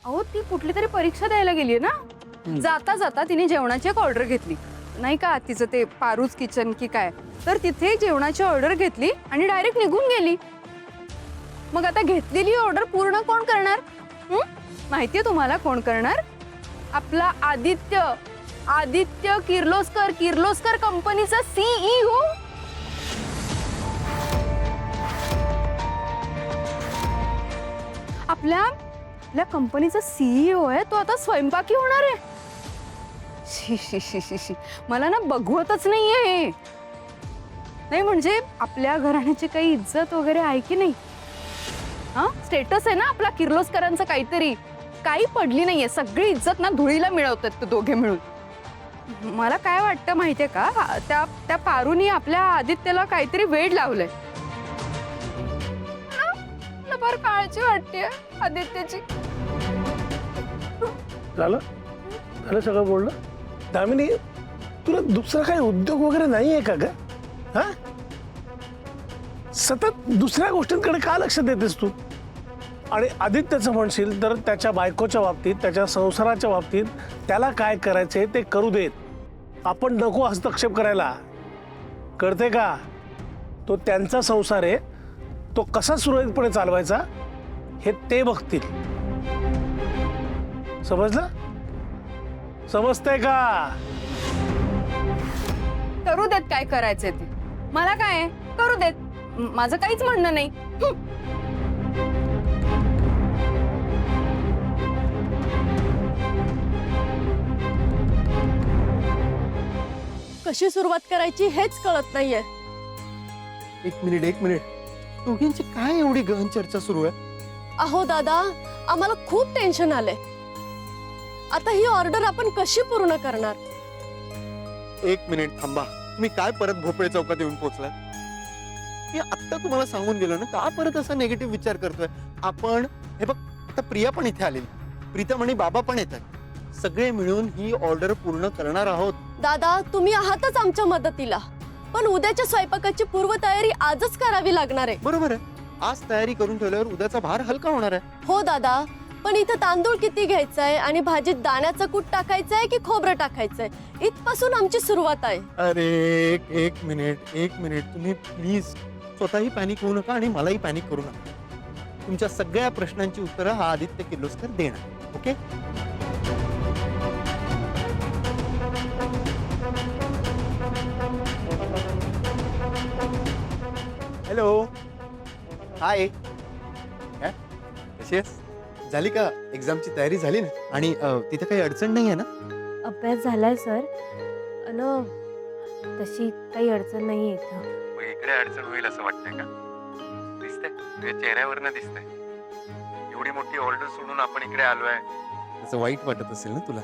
अहो ती कुठली तरी परीक्षा द्यायला गेली ना, जाता जाता तिने जेवणाची एक ऑर्डर घेतली नाही का, तिचं ते पारूच किचन की काय, तर तिथे जेवणाची ऑर्डर घेतली आणि डायरेक्ट निघून गेली. मग आता घेतलेली ऑर्डर पूर्ण कोण करणार? माहितीये तुम्हाला कोण करणार? आपला आदित्य आदित्य किर्लोस्कर कंपनीचा सीईओ. आपल्या कंपनीचा सीईओ आहे तो, आता स्वयंपाकी होणार आहे. शी शी शी शी शी, मला ना बघवतच नाहीये हे. नाही म्हणजे आपल्या घराण्याची काही इज्जत वगैरे आहे की नाही? हा स्टेटस आहे ना आपला किर्लोस्करांचं काहीतरी, काही पडली नाहीये, सगळी इज्जत ना धुळीला मिळवतात ते दोघे मिळून. मला काय वाटतं माहितीये का, त्या पारूनी आपल्या आदित्यला काहीतरी वेड लावलंय. मला फार काळजी वाटते आदित्यची. झालं झालं सगळं बोलणं. दामिनी, तुला दुसरा काही उद्योग वगैरे नाहीये का ग? हा, सतत दुसऱ्या गोष्टींकडे का लक्ष देतेस तू? आणि आदित्यचं म्हणशील तर त्याच्या बायकोच्या बाबतीत, त्याच्या संसाराच्या बाबतीत त्याला काय करायचंय ते करू देत. आपण नको हस्तक्षेप करायला, कळते का? तो त्यांचा संसार आहे, तो कसा सुरळीतपणे चालवायचा हे ते बघतील. समजलं? समजतंय का? करू देत काय करायचंय ते, मला काय आहे, करू देत, माझं काहीच म्हणणं नाही. कशी सुरुवात करायची हेच कळत नाहीये. एक मिनिट, दोघींची काय एवढी गहन चर्चा सुरू आहे? अहो दादा, आम्हाला खूप टेन्शन आलंय. आता ही ऑर्डर आपण कशी पूर्ण करणार? एक मिनिट थांबा, तुम्ही काय परत भोपळे चौकात येऊन पोहोचलाय? मी आता तुम्हाला सांगून गेलो ना, का परत असा निगेटिव्ह विचार करतोय आपण? हे बघ, आता प्रिया पण इथे आलेली, प्रीतम आणि बाबा पण येतात, सगळे मिळून ही ऑर्डर पूर्ण करणार आहोत. दादा, तुम्ही आहातच आमच्या मदतीला, पण उद्याच्या स्वयंपाकाची पूर्वतयारी आजच करावी लागणार आहे. बरोबर आहे, आज तयारी करून ठेवल्यावर उद्याचा भार हलका होणार आहे. हो दादा, पण इथं तांदूळ किती घ्यायचाय आणि भाजीत दाण्याचं कूट टाकायचंय की खोबरं टाकायचंय, इथपासून आमची सुरुवात आहे. अरे एक मिनिट, तुम्ही प्लीज स्वतःही पॅनिक होऊ नका आणि मलाही पॅनिक करू नका. तुमच्या सगळ्या प्रश्नांची उत्तरं हा आदित्य किर्लोस्कर देणार. ओके? हॅलो, हाय, काय कशी आहेस? झाली का एक्झामची तयारी? झाली ना? आणि तिथे काही अडचण नाही आहे ना? अभ्यास झालाय सर, अन तशी काही अडचण नाही इथं. मग इकडे अडचण होईल असं वाटतंय का? दिसतंय, तुझ्या चेहऱ्यावरनं दिसतंय. एवढी मोठी ऑर्डर सोडून आपण इकडे आलोय. त्याचं वाईट वाटत असेल ना तुला?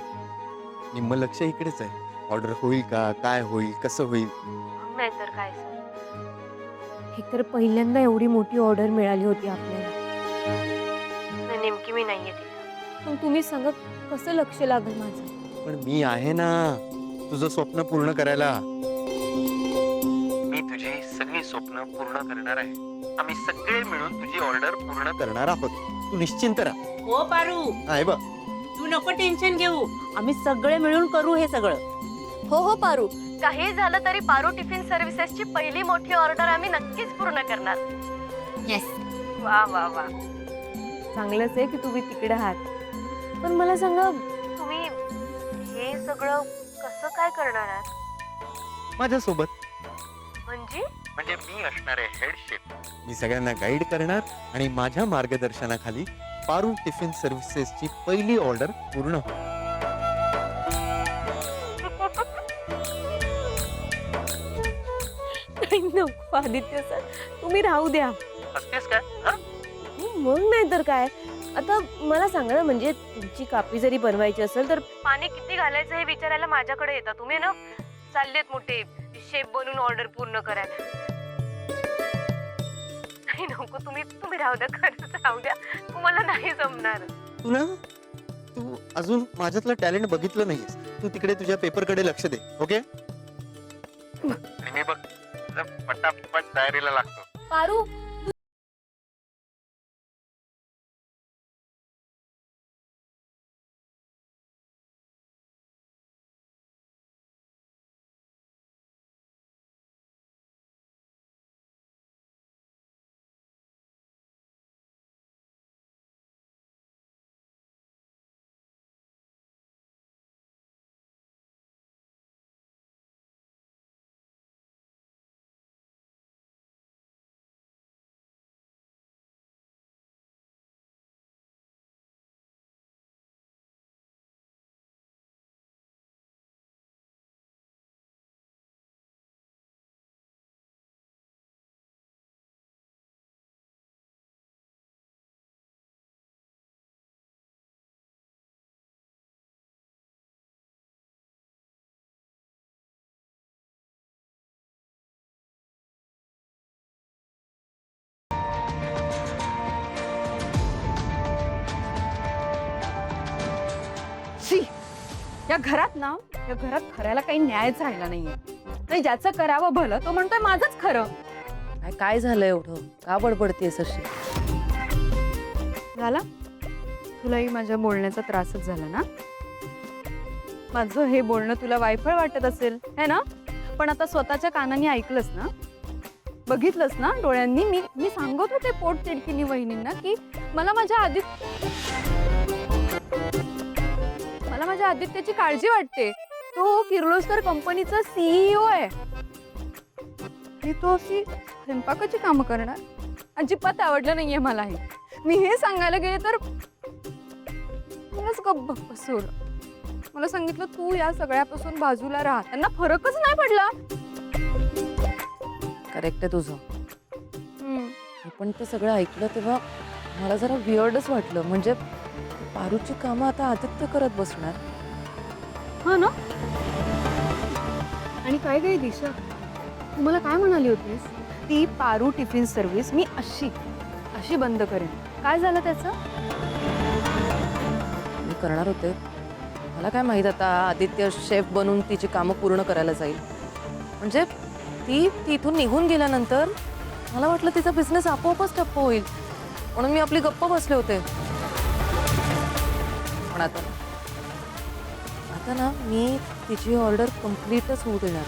निम्म लक्ष इकडेच आहे. ऑर्डर होईल का, काय होईल, कसं होईल? नाही तर काय सर, एकतर पहिल्यांदा एवढी मोठी ऑर्डर मिळाली होती आपल्याला, नेमकी मी नाहीये तिथं. मग तुम्ही सांगा कसं लक्ष लागेल माझं? पण मी आहे ना तुझं स्वप्न पूर्ण करायला. मी तुझी सगळी स्वप्न पूर्ण करणार आहे. आम्ही सगळे मिळून तुझी ऑर्डर पूर्ण करणार आहोत, तू निश्चिंत राहा. हो पारू, आहे बघ, तू नको टेन्शन घेऊ, आम्ही सगळे मिळून करू हे सगळं. हो पारू, काही झालं तरी पारू टिफिन सर्व्हिसेसची पहिली मोठी ऑर्डर आम्ही नक्कीच पूर्ण करणार. येस. वा वा वा, चांगलंच आहे की तुम्ही तिकडे आहात. पण मला सांगा, तुम्ही हे सगळं कसं काय करणार आहात? माझ्यासोबत. म्हणजे मी असणार आहे हेड शेफ. मी सगळ्यांना गाईड करणार आणि माझ्या मार्गदर्शनाखाली पारू टिफिन सर्व्हिसेसची पहिली ऑर्डर पूर्ण होईल. नको आदित्य सर, तुम्ही राहू द्या. असतेस का? हा? मग नाही तर काय. आता मला सांगा ना, म्हणजे तुमची कापी जरी बनवायची असेल तर पाणी किती घालायचं हे विचारायला माझ्याकडे येतात तुम्ही ना. चाललेत मोठे शेफ बनून ऑर्डर पूर्ण करायला. नाही नको, तुम्ही राहू द्या, खरंच राहू द्या, तुम्हाला नाही जमणार. तू अजून माझ्यातलं टॅलेंट बघितलं नाहीस. तू तिकडे तुझ्या पेपरकडे लक्ष दे. ओके? आणि मी बघ पटापट तयारीला लागतो. पारू शी या घरात ना या घरात खऱ्याला काही न्यायच राहिला नाहीये. नाही ज्याचं करावं भलं तो म्हणतोय माझंच खरं. काय झालं एवढं का बडबडतेस अशी? झाला तुलाही माझ्या बोलण्याचा त्रासच झाला ना. माझं हे बोलणं तुला वायफळ वाटत असेल है ना. पण आता स्वतःच्या कानाने ऐकलंस ना, बघितलंस ना डोळ्यांनी. मी सांगत होते पोट तिडकीनी वहिनींना की मला माझ्या आदित्यची काळजी वाटते. तो किर्लोस्कर कंपनीचा सीईओ आहे आणि तो अशी स्वयंपाकाची कामं करणार अजिबात आवडलं नाहीये मला. हे मी हे सांगायला गेले तर मलाच गप्प बसवलं. मला सांगितलं तू या सगळ्यापासून बाजूला राहा. त्यांना फरकच नाही पडला. करेक्ट आहे तुझं. मी पण ते सगळं ऐकलं तेव्हा मला जरा वियर्डच वाटलं. म्हणजे पारूची कामं आता आदित्य करत बसणार. हा ना. आणि काय काय दिशा तू मला काय म्हणाली होतीस? ती पारू टिफिन सर्व्हिस मी अशी बंद करेन. काय झालं त्याचं? मी करणार होते. मला काय माहित आता आदित्य शेफ बनून तिची कामं पूर्ण करायला जाईल. म्हणजे ती इथून निघून गेल्यानंतर मला वाटलं तिचा बिझनेस आपोआपच ठप्प होईल म्हणून मी आपली गप्प बसले होते. पण आता ना मी तिची ऑर्डर कम्प्लीटच होऊ देणार.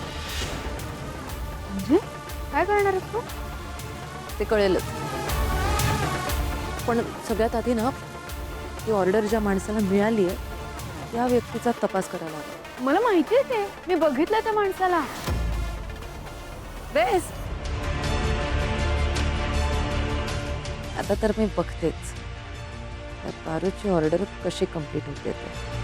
म्हणजे काय करणार आहेस तू? ते कळेलच. पण सगळ्यात आधी ना ती ऑर्डर ज्या माणसाला मिळाली आहे त्या व्यक्तीचा तपास करायला हवा. मला माहिती आहे ते. मी बघितलं त्या माणसाला. बेस्ट. आता तर मी बघतेच त्या पारूची ऑर्डर कशी कम्प्लीट होते ते.